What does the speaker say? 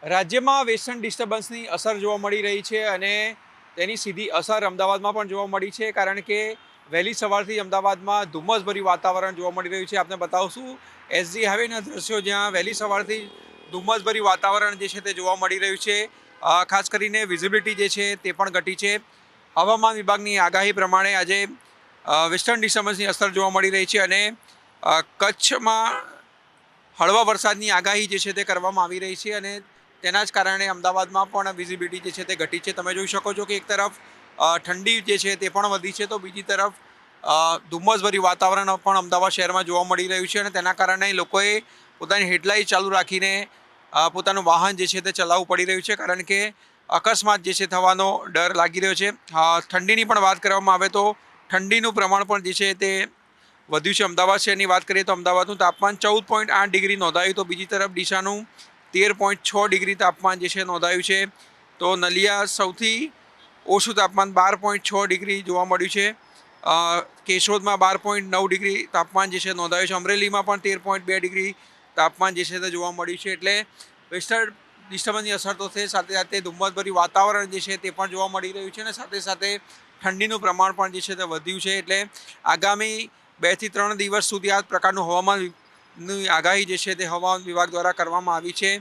રાજ્યમાં વેસ્ટર્ન ડિસ્ટર્બન્સની અસર જોવા મળી રહી છે અને તેની સીધી અસર અમદાવાદમાં પણ જોવા મળી છે, કારણ કે વહેલી સવારથી અમદાવાદમાં ધુમ્મસભર્યું વાતાવરણ જોવા મળી રહ્યું છે. આપને બતાવશું એસજી હાઈવેના દ્રશ્યો, જ્યાં વહેલી સવારથી ધુમ્મસભર્યું વાતાવરણ જે છે તે જોવા મળી રહ્યું છે. ખાસ કરીને વિઝિબિલિટી જે છે તે પણ ઘટી છે. હવામાન વિભાગની આગાહી પ્રમાણે આજે વેસ્ટર્ન ડિસ્ટર્બન્સની અસર જોવા મળી રહી છે અને કચ્છમાં હળવા વરસાદની આગાહી જે છે તે કરવામાં આવી રહી છે અને તેના જ કારણે અમદાવાદમાં પણ વિઝિબિલિટી જે છે તે ઘટી છે. તમે જોઈ શકો છો કે એક તરફ ઠંડી જે છે તે પણ વધી છે, તો બીજી તરફ ધુમ્મસભર્યું વાતાવરણ પણ અમદાવાદ શહેરમાં જોવા મળી રહ્યું છે અને તેના કારણે લોકોએ પોતાની હેડલાઇટ ચાલુ રાખીને પોતાનું વાહન જે છે તે ચલાવવું પડી રહ્યું છે, કારણ કે અકસ્માત જે છે થવાનો ડર લાગી રહ્યો છે. ઠંડીની પણ વાત કરવામાં આવે તો ઠંડીનું પ્રમાણ પણ જે છે તે વધ્યું છે. અમદાવાદ શહેરની વાત કરીએ તો અમદાવાદનું તાપમાન 14.8 ડિગ્રી નોંધાયું, તો બીજી તરફ ડીસાનું 13.6 ડિગ્રી તાપમાન જે છે નોંધાયું છે. તો નલિયા સૌથી ઓછું તાપમાન 12.6 ડિગ્રી જોવા મળ્યું છે. કેશોદમાં 12.9 ડિગ્રી તાપમાન જે છે નોંધાયું છે. અમરેલીમાં પણ 13.2 ડિગ્રી તાપમાન જે છે તે જોવા મળ્યું છે. એટલે વેસ્ટર્ન ડિસ્ટર્બન્સની અસર તો છે, સાથે સાથે ધુમ્મસભર્યું વાતાવરણ જે છે તે પણ જોવા મળી રહ્યું છે અને સાથે સાથે ઠંડીનું પ્રમાણ પણ જે છે તે વધ્યું છે. એટલે આગામી 2 થી 3 દિવસ સુધી આ પ્રકારનું હવામાનની આગાહી જે છે તે હવામાન વિભાગ દ્વારા કરવામાં આવી છે.